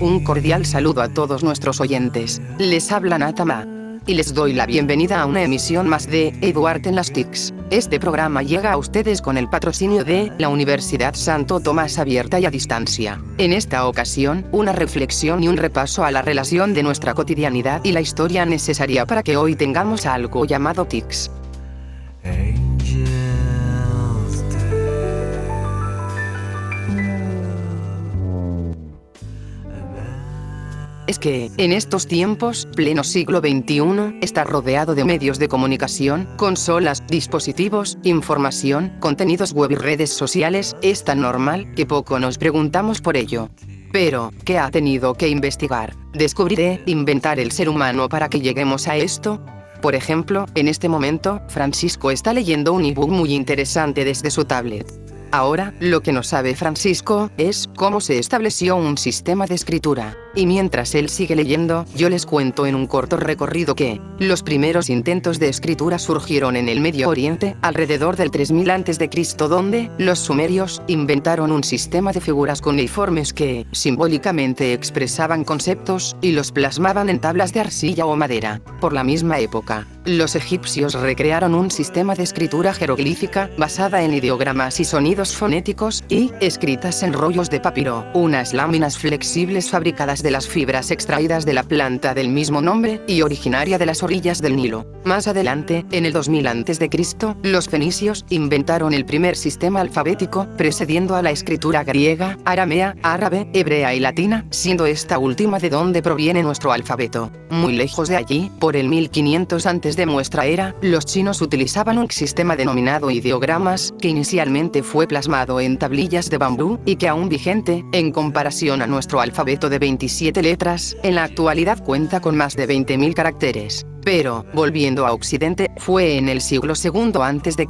Un cordial saludo a todos nuestros oyentes. Les habla Natama. Y les doy la bienvenida a una emisión más de Eduard en las TICs. Este programa llega a ustedes con el patrocinio de la Universidad Santo Tomás abierta y a distancia. En esta ocasión, una reflexión y un repaso a la relación de nuestra cotidianidad y la historia necesaria para que hoy tengamos algo llamado TICs. Es que, en estos tiempos, pleno siglo XXI, está rodeado de medios de comunicación, consolas, dispositivos, información, contenidos web y redes sociales. Es tan normal que poco nos preguntamos por ello. Pero, ¿qué ha tenido que investigar, descubrir, inventar el ser humano para que lleguemos a esto? Por ejemplo, en este momento, Francisco está leyendo un ebook muy interesante desde su tablet. Ahora, lo que no sabe Francisco es cómo se estableció un sistema de escritura. Y mientras él sigue leyendo, yo les cuento en un corto recorrido que los primeros intentos de escritura surgieron en el Medio Oriente, alrededor del 3000 a.C., donde los sumerios inventaron un sistema de figuras cuneiformes que, simbólicamente expresaban conceptos, y los plasmaban en tablas de arcilla o madera. Por la misma época, los egipcios recrearon un sistema de escritura jeroglífica, basada en ideogramas y sonidos fonéticos, y escritas en rollos de papiro, unas láminas flexibles fabricadas de las fibras extraídas de la planta del mismo nombre, y originaria de las orillas del Nilo. Más adelante, en el 2000 a.C., los fenicios inventaron el primer sistema alfabético, precediendo a la escritura griega, aramea, árabe, hebrea y latina, siendo esta última de donde proviene nuestro alfabeto. Muy lejos de allí, por el 1500 antes de nuestra era, los chinos utilizaban un sistema denominado ideogramas, que inicialmente fue plasmado en tablillas de bambú, y que aún vigente, en comparación a nuestro alfabeto de 27 letras, en la actualidad cuenta con más de 20.000 caracteres. Pero, volviendo a Occidente, fue en el siglo II a.C.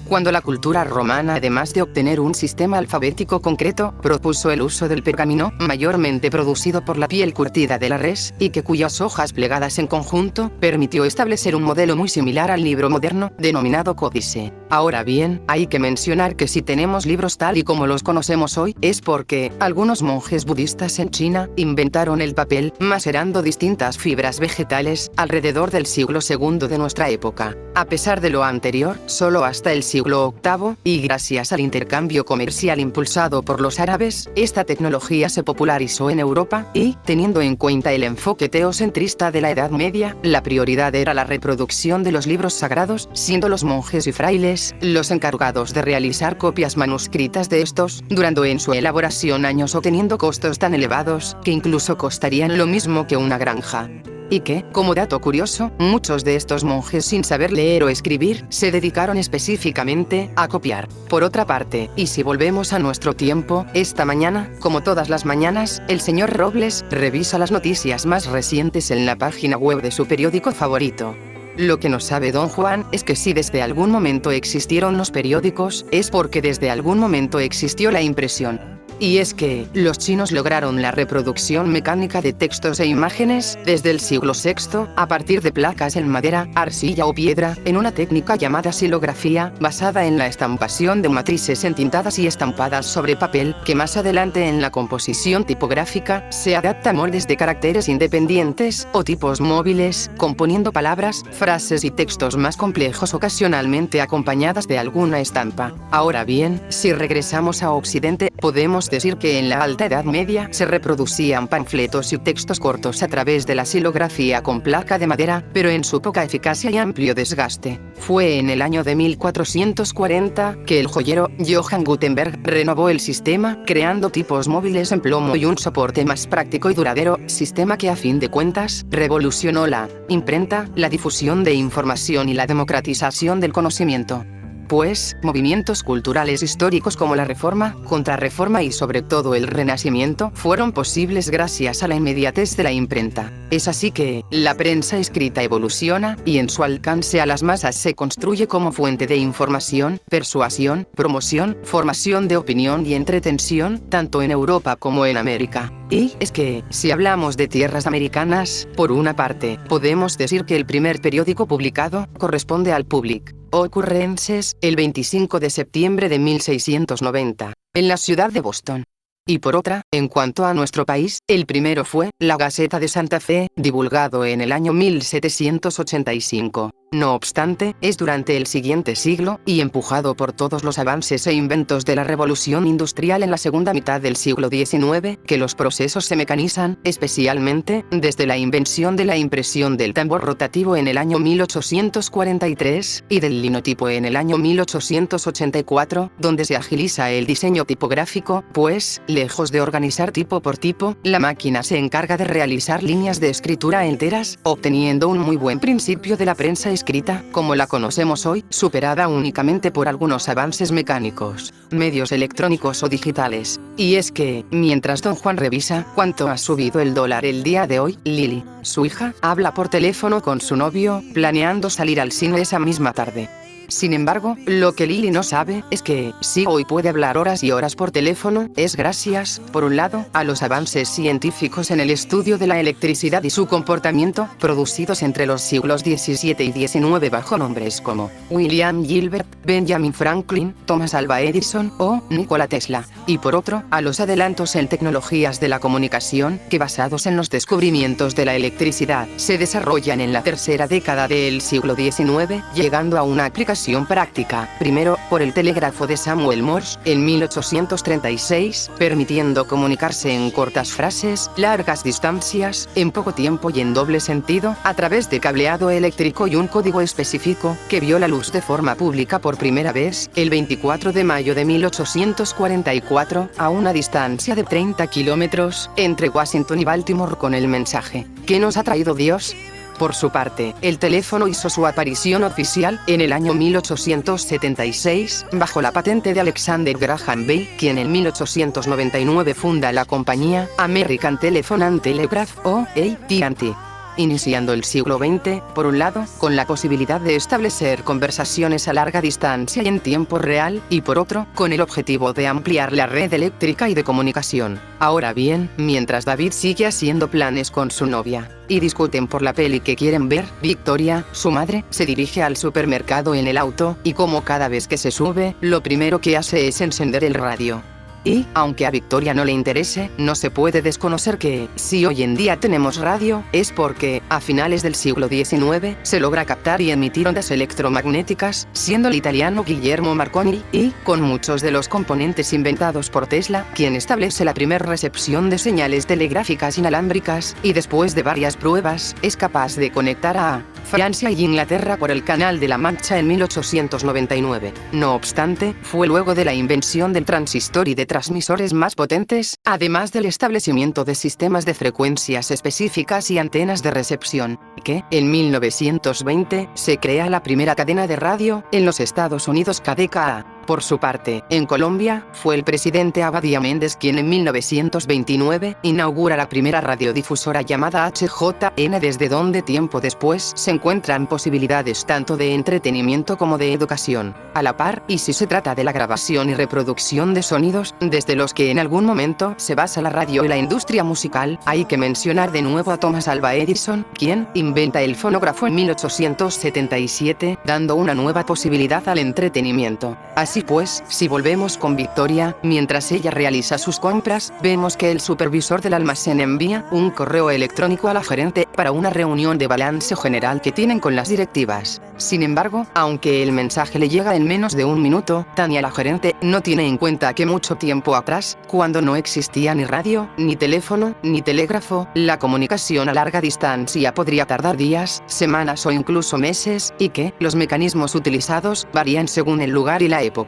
cuando la cultura romana, además de obtener un sistema alfabético concreto, propuso el uso del pergamino, mayormente producido por la piel curtida de la res, y que cuyas hojas plegadas en conjunto, permitió establecer un modelo muy similar al libro moderno, denominado códice. Ahora bien, hay que mencionar que si tenemos libros tal y como los conocemos hoy, es porque algunos monjes budistas en China inventaron el papel, macerando distintas fibras vegetales, alrededor del siglo II de nuestra época. A pesar de lo anterior, solo hasta el siglo VIII, y gracias al intercambio comercial impulsado por los árabes, esta tecnología se popularizó en Europa, y, teniendo en cuenta el enfoque teocentrista de la Edad Media, la prioridad era la reproducción de los libros sagrados, siendo los monjes y frailes los encargados de realizar copias manuscritas de estos, durando en su elaboración años o teniendo costos tan elevados, que incluso costarían lo mismo que una granja. Y que, como dato curioso, muchos de estos monjes, sin saber leer o escribir, se dedicaron específicamente a copiar. Por otra parte, y si volvemos a nuestro tiempo, esta mañana, como todas las mañanas, el señor Robles revisa las noticias más recientes en la página web de su periódico favorito. Lo que no sabe don Juan es que si desde algún momento existieron los periódicos, es porque desde algún momento existió la impresión. Y es que, los chinos lograron la reproducción mecánica de textos e imágenes, desde el siglo VI, a partir de placas en madera, arcilla o piedra, en una técnica llamada silografía, basada en la estampación de matrices entintadas y estampadas sobre papel, que más adelante en la composición tipográfica, se adapta a moldes de caracteres independientes, o tipos móviles, componiendo palabras, frases y textos más complejos ocasionalmente acompañadas de alguna estampa. Ahora bien, si regresamos a Occidente, podemos decir que en la Alta Edad Media se reproducían panfletos y textos cortos a través de la silografía con placa de madera, pero en su poca eficacia y amplio desgaste. Fue en el año de 1440 que el joyero Johann Gutenberg renovó el sistema, creando tipos móviles en plomo y un soporte más práctico y duradero, sistema que a fin de cuentas revolucionó la imprenta, la difusión de información y la democratización del conocimiento. pues, movimientos culturales históricos como la Reforma, Contrarreforma y sobre todo el Renacimiento fueron posibles gracias a la inmediatez de la imprenta. Es así que, la prensa escrita evoluciona, y en su alcance a las masas se construye como fuente de información, persuasión, promoción, formación de opinión y entretención, tanto en Europa como en América. Y es que, si hablamos de tierras americanas, por una parte, podemos decir que el primer periódico publicado corresponde al Public Occurrences, el 25 de septiembre de 1690, en la ciudad de Boston. Y por otra, en cuanto a nuestro país, el primero fue la Gaceta de Santa Fe, divulgado en el año 1785. No obstante, es durante el siguiente siglo, y empujado por todos los avances e inventos de la revolución industrial en la segunda mitad del siglo XIX, que los procesos se mecanizan, especialmente, desde la invención de la impresión del tambor rotativo en el año 1843, y del linotipo en el año 1884, donde se agiliza el diseño tipográfico, pues, lejos de organizar tipo por tipo, la máquina se encarga de realizar líneas de escritura enteras, obteniendo un muy buen principio de la prensa escrita, como la conocemos hoy, superada únicamente por algunos avances mecánicos, medios electrónicos o digitales. Y es que, mientras don Juan revisa cuánto ha subido el dólar el día de hoy, Lili, su hija, habla por teléfono con su novio, planeando salir al cine esa misma tarde. Sin embargo, lo que Lili no sabe es que, si hoy puede hablar horas y horas por teléfono, es gracias, por un lado, a los avances científicos en el estudio de la electricidad y su comportamiento, producidos entre los siglos XVII y XIX bajo nombres como William Gilbert, Benjamin Franklin, Thomas Alva Edison o Nikola Tesla, y por otro, a los adelantos en tecnologías de la comunicación, que basados en los descubrimientos de la electricidad, se desarrollan en la tercera década del siglo XIX, llegando a una aplicación práctica, primero, por el telégrafo de Samuel Morse, en 1836, permitiendo comunicarse en cortas frases, largas distancias, en poco tiempo y en doble sentido, a través de cableado eléctrico y un código específico, que vio la luz de forma pública por primera vez, el 24 de mayo de 1844, a una distancia de 30 kilómetros, entre Washington y Baltimore con el mensaje: ¿qué nos ha traído Dios? Por su parte, el teléfono hizo su aparición oficial en el año 1876, bajo la patente de Alexander Graham Bell, quien en 1899 funda la compañía American Telephone and Telegraph o AT&T. Iniciando el siglo XX, por un lado, con la posibilidad de establecer conversaciones a larga distancia y en tiempo real, y por otro, con el objetivo de ampliar la red eléctrica y de comunicación. Ahora bien, mientras David sigue haciendo planes con su novia, y discuten por la peli que quieren ver, Victoria, su madre, se dirige al supermercado en el auto, y como cada vez que se sube, lo primero que hace es encender el radio. Y, aunque a Victoria no le interese, no se puede desconocer que, si hoy en día tenemos radio, es porque, a finales del siglo XIX, se logra captar y emitir ondas electromagnéticas, siendo el italiano Guillermo Marconi, y, con muchos de los componentes inventados por Tesla, quien establece la primera recepción de señales telegráficas inalámbricas, y después de varias pruebas, es capaz de conectar a Francia y Inglaterra por el Canal de la Mancha en 1899. No obstante, fue luego de la invención del transistor y de transmisores más potentes, además del establecimiento de sistemas de frecuencias específicas y antenas de recepción, que, en 1920, se crea la primera cadena de radio en los Estados Unidos, KDKA. Por su parte, en Colombia, fue el presidente Abadía Méndez quien en 1929 inaugura la primera radiodifusora llamada HJN, desde donde tiempo después se encuentran posibilidades tanto de entretenimiento como de educación, a la par, y si se trata de la grabación y reproducción de sonidos, desde los que en algún momento se basa la radio y la industria musical, hay que mencionar de nuevo a Thomas Alva Edison, quien inventa el fonógrafo en 1877, dando una nueva posibilidad al entretenimiento. Así pues, si volvemos con Victoria, mientras ella realiza sus compras, vemos que el supervisor del almacén envía un correo electrónico a la gerente para una reunión de balance general que tienen con las directivas. Sin embargo, aunque el mensaje le llega en menos de un minuto, Tania, la gerente, no tiene en cuenta que mucho tiempo atrás, cuando no existía ni radio, ni teléfono, ni telégrafo, la comunicación a larga distancia podría tardar días, semanas o incluso meses, y que los mecanismos utilizados varían según el lugar y la época.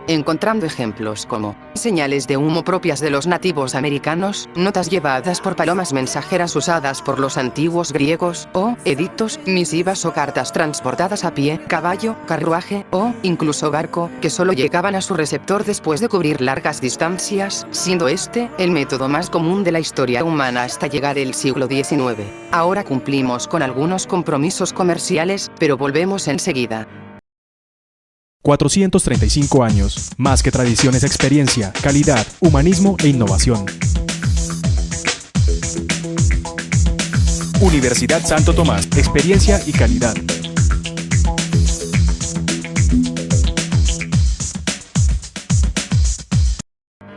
encontrando ejemplos como señales de humo propias de los nativos americanos, notas llevadas por palomas mensajeras usadas por los antiguos griegos, o edictos, misivas o cartas transportadas a pie, caballo, carruaje, o incluso barco, que solo llegaban a su receptor después de cubrir largas distancias, siendo este el método más común de la historia humana hasta llegar el siglo XIX. Ahora cumplimos con algunos compromisos comerciales, pero volvemos enseguida. 435 años, más que tradiciones, experiencia, calidad, humanismo e innovación. Universidad Santo Tomás, experiencia y calidad.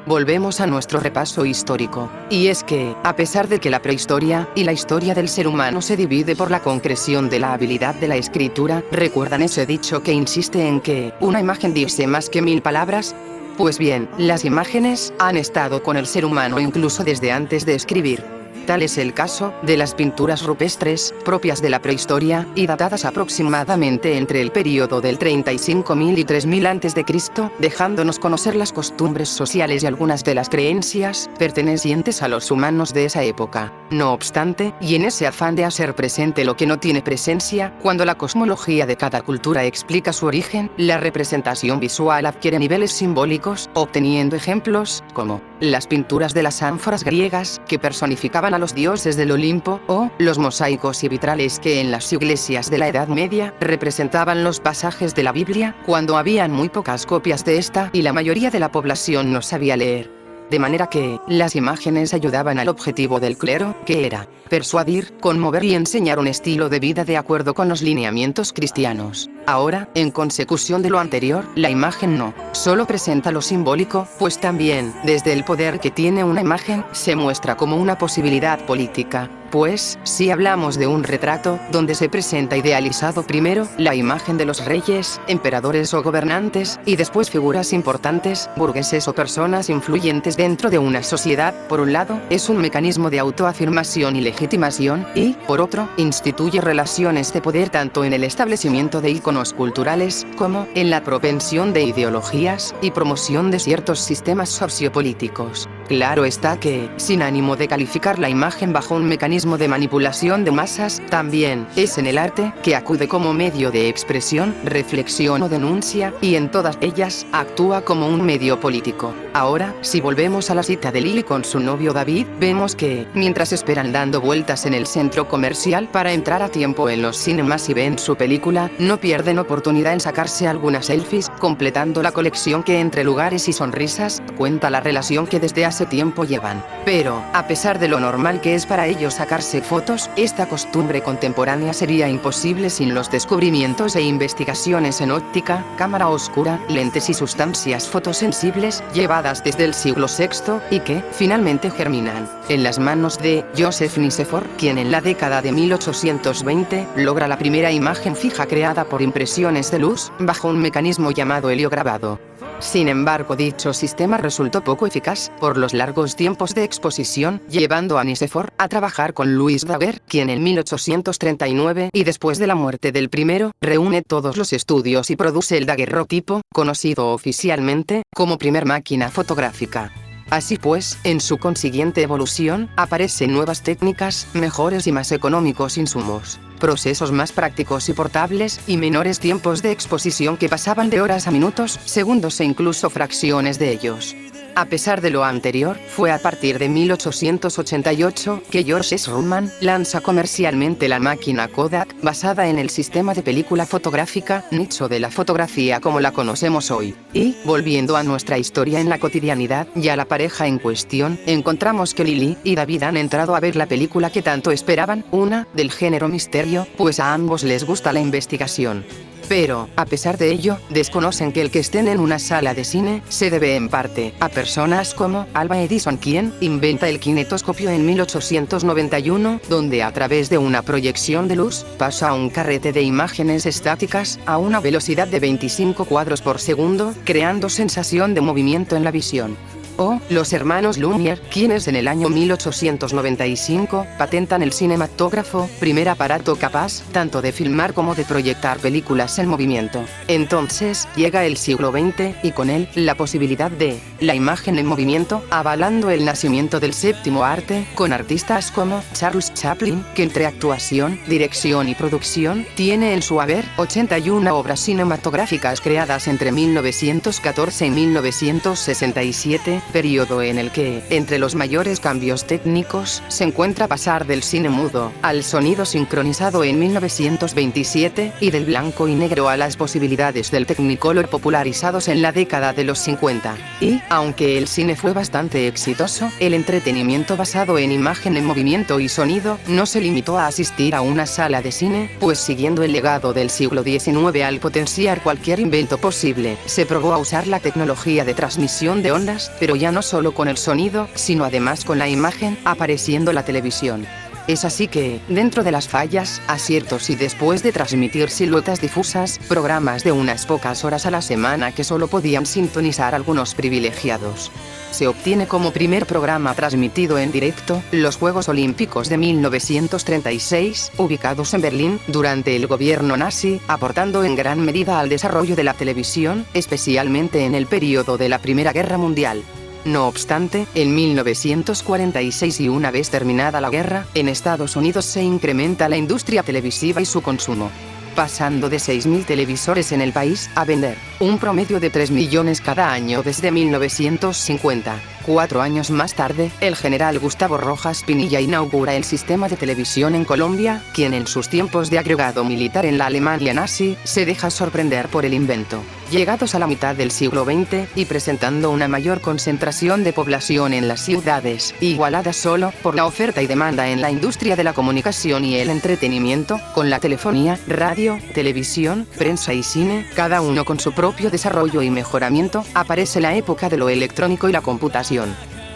Volvemos a nuestro repaso histórico. Y es que, a pesar de que la prehistoria y la historia del ser humano se divide por la concreción de la habilidad de la escritura, ¿recuerdan ese dicho que insiste en que una imagen dice más que 1000 palabras? Pues bien, las imágenes han estado con el ser humano incluso desde antes de escribir. Tal es el caso de las pinturas rupestres, propias de la prehistoria, y datadas aproximadamente entre el período del 35.000 y 3.000 a.C., dejándonos conocer las costumbres sociales y algunas de las creencias pertenecientes a los humanos de esa época. No obstante, y en ese afán de hacer presente lo que no tiene presencia, cuando la cosmología de cada cultura explica su origen, la representación visual adquiere niveles simbólicos, obteniendo ejemplos como las pinturas de las ánforas griegas, que personificaban a los dioses del Olimpo, o los mosaicos y vitrales que en las iglesias de la Edad Media representaban los pasajes de la Biblia, cuando habían muy pocas copias de esta y la mayoría de la población no sabía leer. De manera que, las imágenes ayudaban al objetivo del clero, que era persuadir, conmover y enseñar un estilo de vida de acuerdo con los lineamientos cristianos. Ahora, en consecución de lo anterior, la imagen no solo presenta lo simbólico, pues también, desde el poder que tiene una imagen, se muestra como una posibilidad política. Pues, si hablamos de un retrato, donde se presenta idealizado primero la imagen de los reyes, emperadores o gobernantes, y después figuras importantes, burgueses o personas influyentes dentro de una sociedad, por un lado, es un mecanismo de autoafirmación y legitimación, y, por otro, instituye relaciones de poder tanto en el establecimiento de íconos culturales, como en la propensión de ideologías y promoción de ciertos sistemas sociopolíticos. Claro está que, sin ánimo de calificar la imagen bajo un mecanismo de manipulación de masas, también es en el arte, que acude como medio de expresión, reflexión o denuncia, y en todas ellas, actúa como un medio político. Ahora, si volvemos a la cita de Lily con su novio David, vemos que, mientras esperan dando vueltas en el centro comercial para entrar a tiempo en los cinemas y ven su película, no pierden oportunidad en sacarse algunas selfies, completando la colección que entre lugares y sonrisas, cuenta la relación que desde hace tiempo llevan. Pero, a pesar de lo normal que es para ellos sacarse fotos, esta costumbre contemporánea sería imposible sin los descubrimientos e investigaciones en óptica, cámara oscura, lentes y sustancias fotosensibles, llevadas desde el siglo VI, y que, finalmente germinan en las manos de Joseph Nicephore, quien en la década de 1820, logra la primera imagen fija creada por impresiones de luz, bajo un mecanismo llamado heliograbado. Sin embargo, dicho sistema resultó poco eficaz por los largos tiempos de exposición, llevando a Nicephore a trabajar con Louis Daguerre, quien en 1839, y después de la muerte del primero, reúne todos los estudios y produce el daguerrotipo, conocido oficialmente como primer máquina fotográfica. Así pues, en su consiguiente evolución, aparecen nuevas técnicas, mejores y más económicos insumos, procesos más prácticos y portables, y menores tiempos de exposición que pasaban de horas a minutos, segundos e incluso fracciones de ellos. A pesar de lo anterior, fue a partir de 1888 que George Schumann lanza comercialmente la máquina Kodak, basada en el sistema de película fotográfica, nicho de la fotografía como la conocemos hoy. Y, volviendo a nuestra historia en la cotidianidad y a la pareja en cuestión, encontramos que Lily y David han entrado a ver la película que tanto esperaban, una del género misterio, pues a ambos les gusta la investigación. Pero, a pesar de ello, desconocen que el que estén en una sala de cine se debe en parte a personas como Alva Edison, quien inventa el kinetoscopio en 1891, donde a través de una proyección de luz, pasa un carrete de imágenes estáticas a una velocidad de 25 cuadros por segundo, creando sensación de movimiento en la visión. o los hermanos Lumière, quienes en el año 1895 patentan el cinematógrafo, primer aparato capaz tanto de filmar como de proyectar películas en movimiento. Entonces, llega el siglo XX, y con él, la posibilidad de la imagen en movimiento, avalando el nacimiento del séptimo arte, con artistas como Charles Chaplin, que entre actuación, dirección y producción, tiene en su haber 81 obras cinematográficas creadas entre 1914 y 1967, periodo en el que, entre los mayores cambios técnicos, se encuentra pasar del cine mudo al sonido sincronizado en 1927, y del blanco y negro a las posibilidades del Technicolor popularizados en la década de los 50. Y, aunque el cine fue bastante exitoso, el entretenimiento basado en imagen en movimiento y sonido no se limitó a asistir a una sala de cine, pues siguiendo el legado del siglo XIX al potenciar cualquier invento posible, se probó a usar la tecnología de transmisión de ondas, pero ya no solo con el sonido, sino además con la imagen, apareciendo la televisión. Es así que, dentro de las fallas, aciertos y después de transmitir siluetas difusas, programas de unas pocas horas a la semana que solo podían sintonizar algunos privilegiados, se obtiene como primer programa transmitido en directo, los Juegos Olímpicos de 1936, ubicados en Berlín, durante el gobierno nazi, aportando en gran medida al desarrollo de la televisión, especialmente en el período de la Primera Guerra Mundial. No obstante, en 1946 y una vez terminada la guerra, en Estados Unidos se incrementa la industria televisiva y su consumo, pasando de 6.000 televisores en el país a vender un promedio de 3 millones cada año desde 1950. 4 años más tarde, el general Gustavo Rojas Pinilla inaugura el sistema de televisión en Colombia, quien en sus tiempos de agregado militar en la Alemania nazi, se deja sorprender por el invento. Llegados a la mitad del siglo XX, y presentando una mayor concentración de población en las ciudades, igualada solo por la oferta y demanda en la industria de la comunicación y el entretenimiento, con la telefonía, radio, televisión, prensa y cine, cada uno con su propio desarrollo y mejoramiento, aparece la época de lo electrónico y la computación.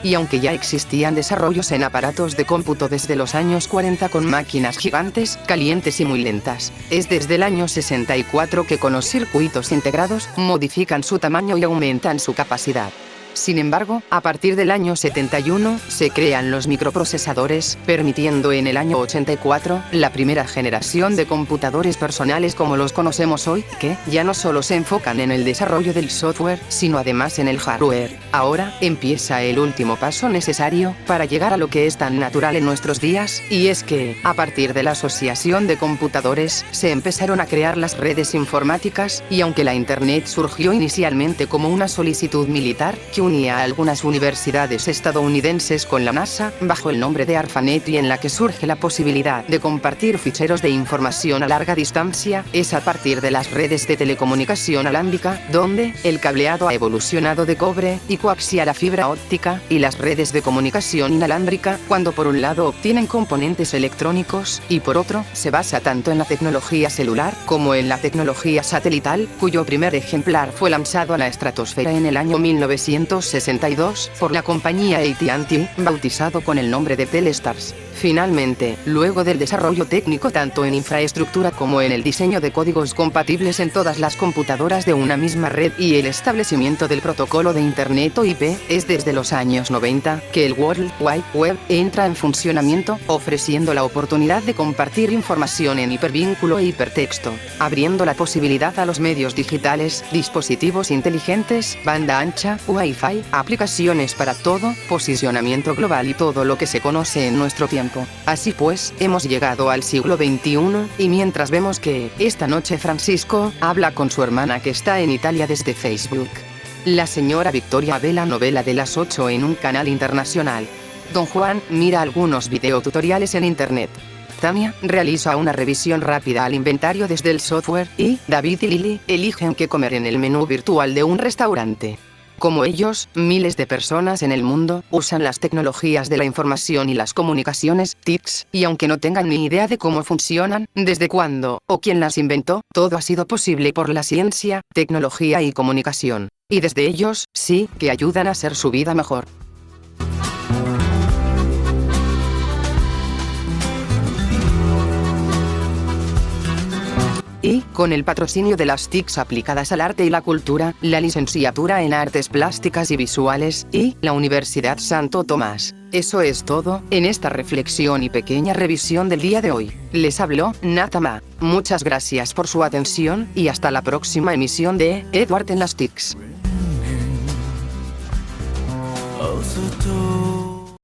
Y aunque ya existían desarrollos en aparatos de cómputo desde los años 40 con máquinas gigantes, calientes y muy lentas, es desde el año 64 que con los circuitos integrados, modifican su tamaño y aumentan su capacidad. Sin embargo, a partir del año 71, se crean los microprocesadores, permitiendo en el año 84, la primera generación de computadores personales como los conocemos hoy, que ya no solo se enfocan en el desarrollo del software, sino además en el hardware. Ahora, empieza el último paso necesario, para llegar a lo que es tan natural en nuestros días, y es que, a partir de la asociación de computadores, se empezaron a crear las redes informáticas, y aunque la Internet surgió inicialmente como una solicitud militar, que unía a algunas universidades estadounidenses con la NASA, bajo el nombre de ARPANET, y en la que surge la posibilidad de compartir ficheros de información a larga distancia, es a partir de las redes de telecomunicación alámbrica, donde el cableado ha evolucionado de cobre y coaxial a fibra óptica, y las redes de comunicación inalámbrica, cuando por un lado obtienen componentes electrónicos, y por otro, se basa tanto en la tecnología celular, como en la tecnología satelital, cuyo primer ejemplar fue lanzado a la estratosfera en el año 1962 por la compañía AT&T, bautizado con el nombre de Telestars. Finalmente, luego del desarrollo técnico tanto en infraestructura como en el diseño de códigos compatibles en todas las computadoras de una misma red y el establecimiento del protocolo de Internet o IP, es desde los años 90 que el World Wide Web entra en funcionamiento, ofreciendo la oportunidad de compartir información en hipervínculo e hipertexto, abriendo la posibilidad a los medios digitales, dispositivos inteligentes, banda ancha, Wi-Fi, aplicaciones para todo, posicionamiento global y todo lo que se conoce en nuestro tiempo. Así pues, hemos llegado al siglo XXI, y mientras vemos que, esta noche Francisco, habla con su hermana que está en Italia desde Facebook. La señora Victoria ve la novela de las 8 en un canal internacional. Don Juan mira algunos videotutoriales en internet. Tania realiza una revisión rápida al inventario desde el software, y David y Lily eligen qué comer en el menú virtual de un restaurante. Como ellos, miles de personas en el mundo usan las tecnologías de la información y las comunicaciones, TICs, y aunque no tengan ni idea de cómo funcionan, desde cuándo o quién las inventó, todo ha sido posible por la ciencia, tecnología y comunicación. Y desde ellos, sí, que ayudan a hacer su vida mejor. y, con el patrocinio de las TICs aplicadas al arte y la cultura, la licenciatura en Artes Plásticas y Visuales, y la Universidad Santo Tomás. Eso es todo, en esta reflexión y pequeña revisión del día de hoy. Les habló Natama. Muchas gracias por su atención, y hasta la próxima emisión de Edward en las TICs.